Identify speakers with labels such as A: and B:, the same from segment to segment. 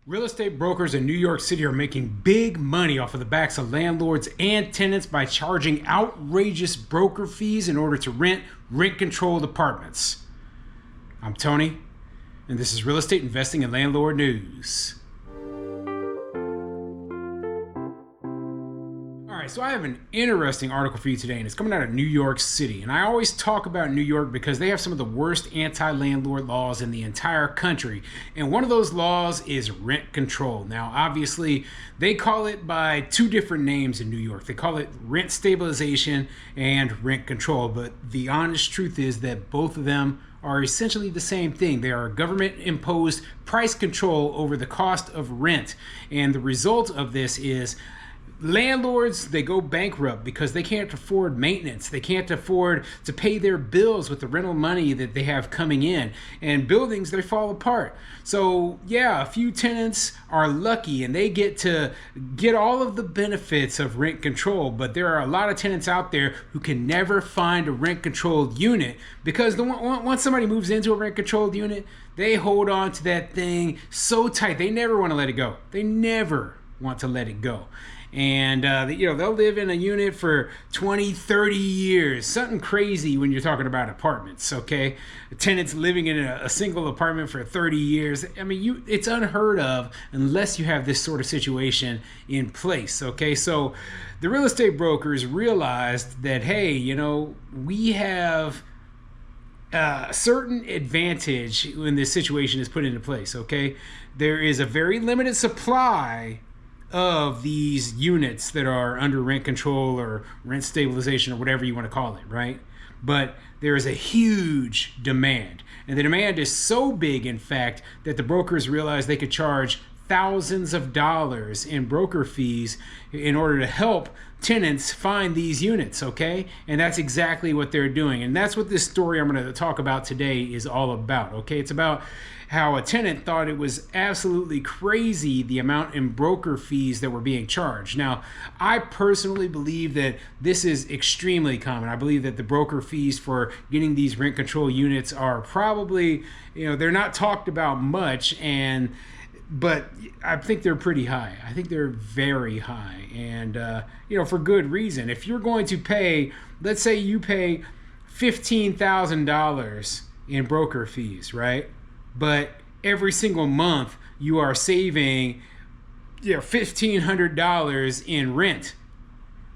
A: Real estate brokers in New York City are making big money off of the backs of landlords and tenants by charging outrageous broker fees in order to rent-controlled apartments. I'm Tony, and this is Real Estate Investing and Landlord News. So I have an interesting article for you today, and it's coming out of New York City. And I always talk about New York because they have some of the worst anti-landlord laws in the entire country. And one of those laws is rent control. Now, obviously, they call it by two different names in New York. They call it rent stabilization and rent control. But the honest truth is that both of them are essentially the same thing. They are government-imposed price control over the cost of rent. And the result of this is landlords, they go bankrupt because they can't afford maintenance. They can't afford to pay their bills with the rental money that they have coming in. And buildings, they fall apart. So yeah, a few tenants are lucky and they get all of the benefits of rent control. But there are a lot of tenants out there who can never find a rent controlled unit because once somebody moves into a rent controlled unit, they hold on to that thing so tight. They never want to let it go. They never want to let it go. And they'll live in a unit for 20, 30 years, something crazy when you're talking about apartments, okay? Tenants living in a single apartment for 30 years. I mean, it's unheard of unless you have this sort of situation in place, okay? So the real estate brokers realized that, hey, we have a certain advantage when this situation is put into place, okay? There is a very limited supply of these units that are under rent control or rent stabilization or whatever you want to call it, right? But there is a huge demand. And the demand is so big, in fact, that the brokers realized they could charge thousands of dollars in broker fees in order to help tenants find these units, okay? And that's exactly what they're doing. And that's what this story I'm going to talk about today is all about, okay? It's about how a tenant thought it was absolutely crazy the amount in broker fees that were being charged. Now, I personally believe that this is extremely common. I believe that the broker fees for getting these rent control units are probably, they're not talked about much, but I think they're pretty high. I think they're very high, and for good reason. If you're going to pay, let's say you pay $15,000 in broker fees, right? But every single month you are saving $1,500 in rent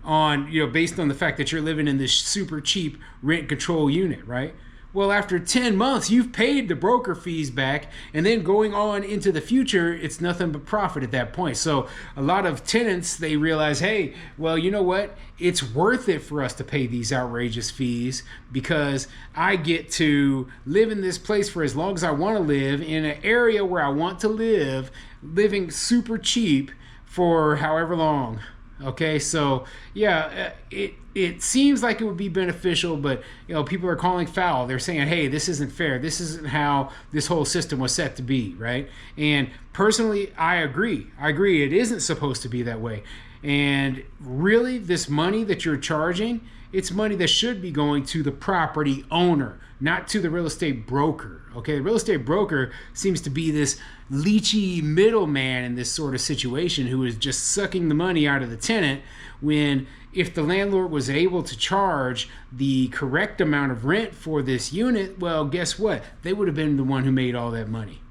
A: on based on the fact that you're living in this super cheap rent control unit, right? Well, after 10 months, you've paid the broker fees back, and then going on into the future, it's nothing but profit at that point. So a lot of tenants, they realize, hey, well, you know what? It's worth it for us to pay these outrageous fees because I get to live in this place for as long as I want to live in an area where I want to live, living super cheap for however long. Okay, so yeah, it seems like it would be beneficial, but people are calling foul. They're saying, hey, this isn't fair. This isn't how this whole system was set to be, right? And personally, I agree. It isn't supposed to be that way. And really, this money that you're charging, it's money that should be going to the property owner, not to the real estate broker. Okay, the real estate broker seems to be this leechy middleman in this sort of situation who is just sucking the money out of the tenant, when if the landlord was able to charge the correct amount of rent for this unit, well, guess what? They would have been the one who made all that money.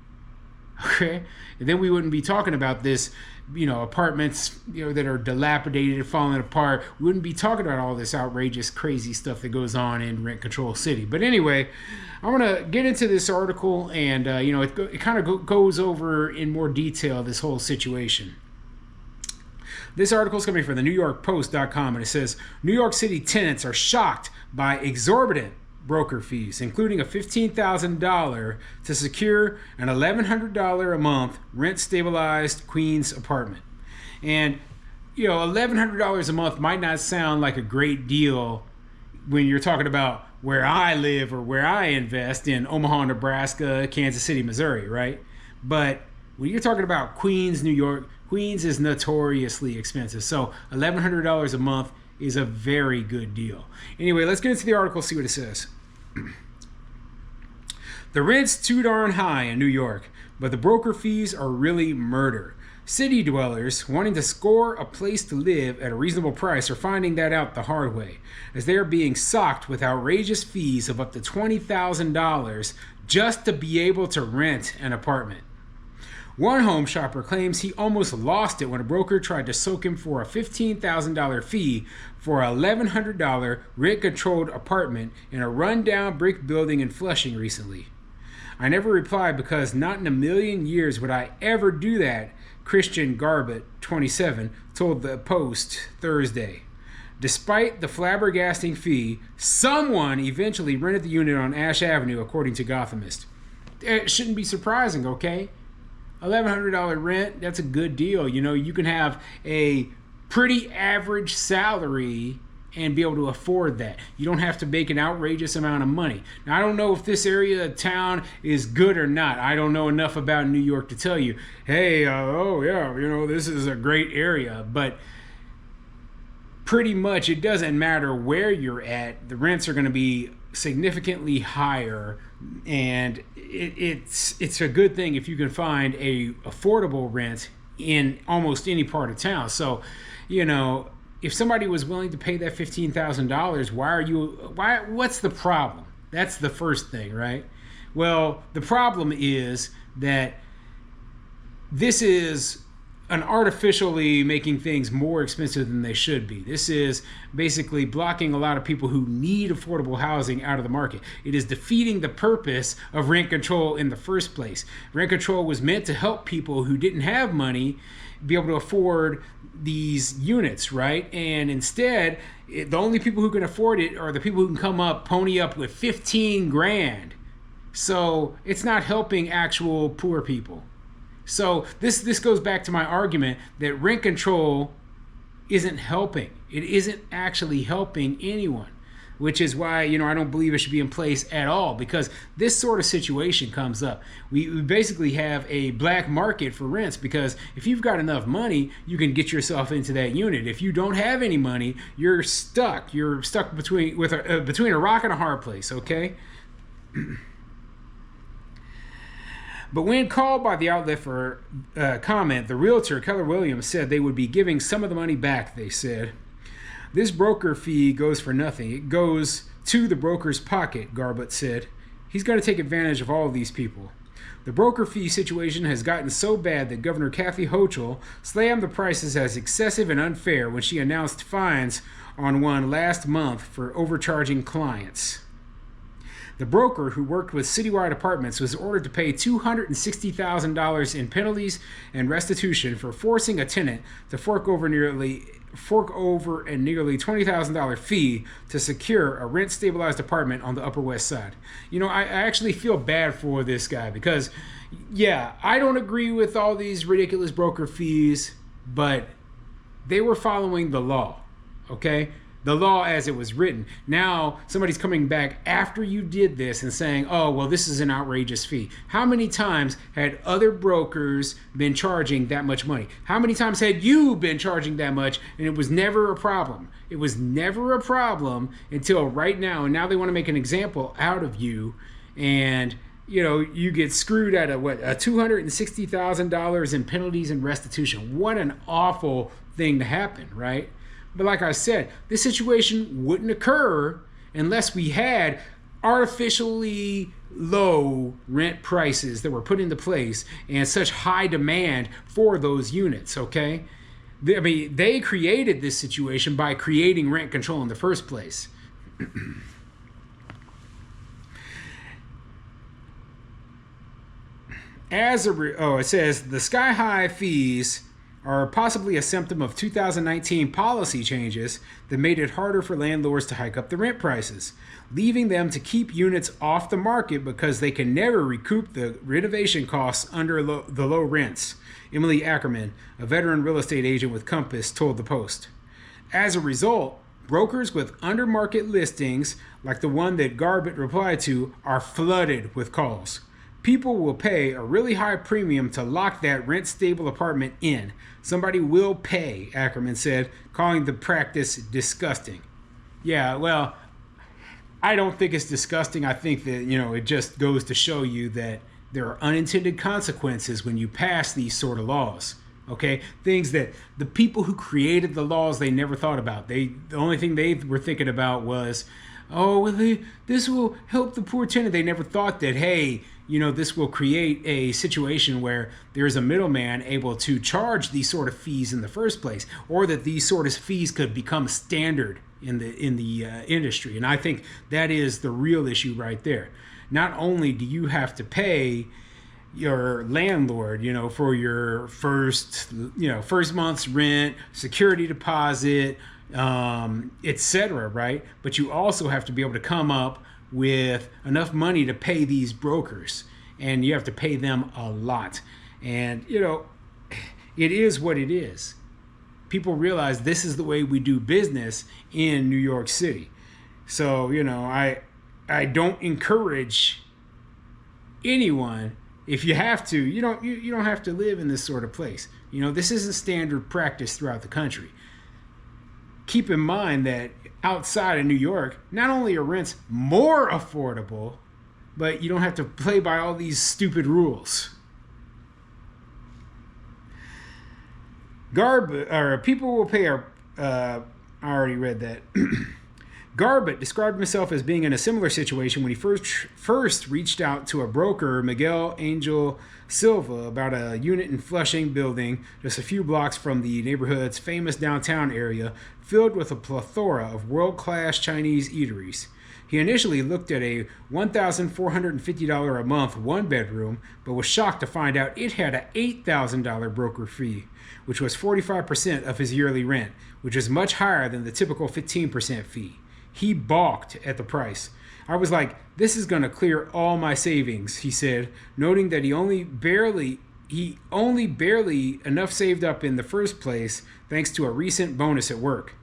A: Okay, and then we wouldn't be talking about this, apartments, that are dilapidated and falling apart. We wouldn't be talking about all this outrageous, crazy stuff that goes on in rent control city. But anyway, I'm gonna get into this article, and it kind of goes over in more detail this whole situation. This article is coming from the NewYorkPost.com, and it says New York City tenants are shocked by exorbitant broker fees, including a $15,000 to secure an $1,100 a month rent-stabilized Queens apartment. And $1,100 a month might not sound like a great deal when you're talking about where I live or where I invest in Omaha, Nebraska, Kansas City, Missouri, right? But when you're talking about Queens, New York, Queens is notoriously expensive. So $1,100 a month is a very good deal. Anyway, let's get into the article, see what it says. The rent's too darn high in New York, but the broker fees are really murder. City dwellers wanting to score a place to live at a reasonable price are finding that out the hard way, as they are being socked with outrageous fees of up to $20,000 just to be able to rent an apartment. One home shopper claims he almost lost it when a broker tried to soak him for a $15,000 fee for a $1,100 rent-controlled apartment in a run-down brick building in Flushing recently. I never replied because not in a million years would I ever do that, Christian Garbett, 27, told the Post Thursday. Despite the flabbergasting fee, someone eventually rented the unit on Ash Avenue, according to Gothamist. It shouldn't be surprising, okay? $1,100 rent, that's a good deal. You know, you can have a pretty average salary and be able to afford that. You don't have to make an outrageous amount of money. Now, I don't know if this area of town is good or not. I don't know enough about New York to tell you, hey, oh yeah, you know, this is a great area. But pretty much it doesn't matter where you're at. The rents are going to be significantly higher, and it's a good thing if you can find a affordable rent in almost any part of town. So, you know, if somebody was willing to pay that $15,000, what's the problem? That's the first thing, right? Well, the problem is that this is an artificially making things more expensive than they should be. This is basically blocking a lot of people who need affordable housing out of the market. It is defeating the purpose of rent control in the first place. Rent control was meant to help people who didn't have money be able to afford these units, right? And instead, the only people who can afford it are the people who can pony up with 15 grand. So it's not helping actual poor people. So this goes back to my argument that rent control isn't helping. It isn't actually helping anyone, which is why, you know, I don't believe it should be in place at all, because this sort of situation comes up. We basically have a black market for rents, because if you've got enough money, you can get yourself into that unit. If you don't have any money, you're stuck. You're stuck between a rock and a hard place, okay? But when called by the outlet for comment, the realtor, Keller Williams, said they would be giving some of the money back, they said. This broker fee goes for nothing. It goes to the broker's pocket, Garbett said. He's going to take advantage of all of these people. The broker fee situation has gotten so bad that Governor Kathy Hochul slammed the prices as excessive and unfair when she announced fines on one last month for overcharging clients. The broker, who worked with Citywide Apartments, was ordered to pay $260,000 in penalties and restitution for forcing a tenant to fork over a nearly $20,000 fee to secure a rent-stabilized apartment on the Upper West Side. You know, I actually feel bad for this guy because, yeah, I don't agree with all these ridiculous broker fees, but they were following the law, okay? The law as it was written. Now somebody's coming back after you did this and saying, oh, well, this is an outrageous fee. How many times had other brokers been charging that much money? How many times had you been charging that much and it was never a problem? It was never a problem until right now. And now they want to make an example out of you, and you know, you get screwed at a $260,000 in penalties and restitution. What an awful thing to happen, right? But like I said, this situation wouldn't occur unless we had artificially low rent prices that were put into place and such high demand for those units, okay? I mean, they created this situation by creating rent control in the first place. It says the sky-high fees are possibly a symptom of 2019 policy changes that made it harder for landlords to hike up the rent prices, leaving them to keep units off the market because they can never recoup the renovation costs under the low rents. Emily Ackerman, a veteran real estate agent with Compass, told the Post. As a result, brokers with under-market listings, like the one that Garbett replied to, are flooded with calls. People will pay a really high premium to lock that rent-stable apartment in. Somebody will pay, Ackerman said, calling the practice disgusting. Yeah, well, I don't think it's disgusting. I think that, it just goes to show you that there are unintended consequences when you pass these sort of laws. Okay, things that the people who created the laws, they never thought about. The only thing they were thinking about was, oh, well, this will help the poor tenant. They never thought that, hey, this will create a situation where there's a middleman able to charge these sort of fees in the first place, or that these sort of fees could become standard in the industry. And I think that is the real issue right there. Not only do you have to pay your landlord, for your first month's rent, security deposit, etc., right? But you also have to be able to come up with enough money to pay these brokers, and you have to pay them a lot. And it is what it is. People realize this is the way we do business in New York City. So I don't encourage anyone. If you have to, you don't have to live in this sort of place. This isn't standard practice throughout the country. Keep in mind that outside of New York, not only are rents more affordable, but you don't have to play by all these stupid rules. People will pay I already read that. Garbett described himself as being in a similar situation when he first reached out to a broker, Miguel Angel Silva, about a unit in Flushing building just a few blocks from the neighborhood's famous downtown area, filled with a plethora of world-class Chinese eateries. He initially looked at a $1,450 a month one-bedroom, but was shocked to find out it had an $8,000 broker fee, which was 45% of his yearly rent, which is much higher than the typical 15% fee. He balked at the price. I was like, this is going to clear all my savings, he said, noting that he only barely enough saved up in the first place thanks to a recent bonus at work.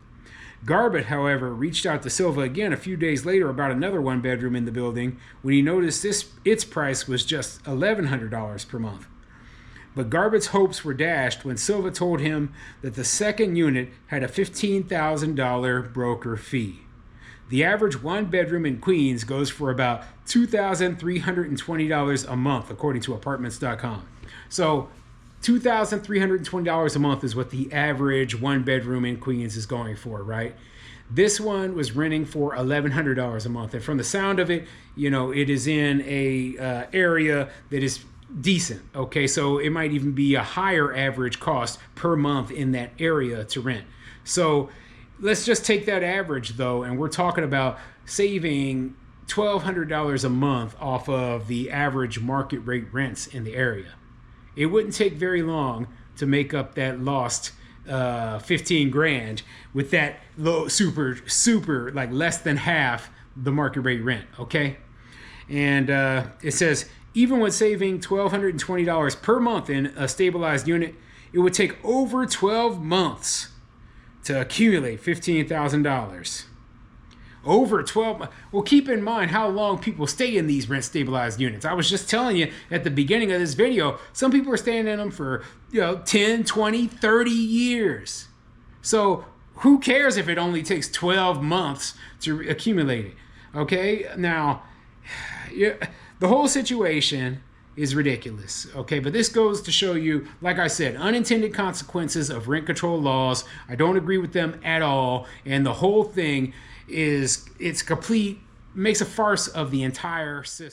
A: Garbett, however, reached out to Silva again a few days later about another one-bedroom in the building when he noticed its price was just $1,100 per month. But Garbett's hopes were dashed when Silva told him that the second unit had a $15,000 broker fee. The average one-bedroom in Queens goes for about $2,320 a month, according to Apartments.com. So $2,320 a month is what the average one-bedroom in Queens is going for, right? This one was renting for $1,100 a month. And from the sound of it, it is in a area that is decent, okay? So it might even be a higher average cost per month in that area to rent. So let's just take that average, though, and we're talking about saving $1,200 a month off of the average market rate rents in the area. It wouldn't take very long to make up that lost 15 grand with that low, super, like less than half the market rate rent, okay? And it says, even when saving $1,220 per month in a stabilized unit, it would take over 12 months to accumulate $15,000. Over 12 months. Well, keep in mind how long people stay in these rent stabilized units. I was just telling you at the beginning of this video, some people are staying in them for 10, 20, 30 years. So who cares if it only takes 12 months to accumulate it? Okay, now the whole situation is ridiculous, okay? But this goes to show you, like I said, unintended consequences of rent control laws. I don't agree with them at all, and the whole thing makes a farce of the entire system.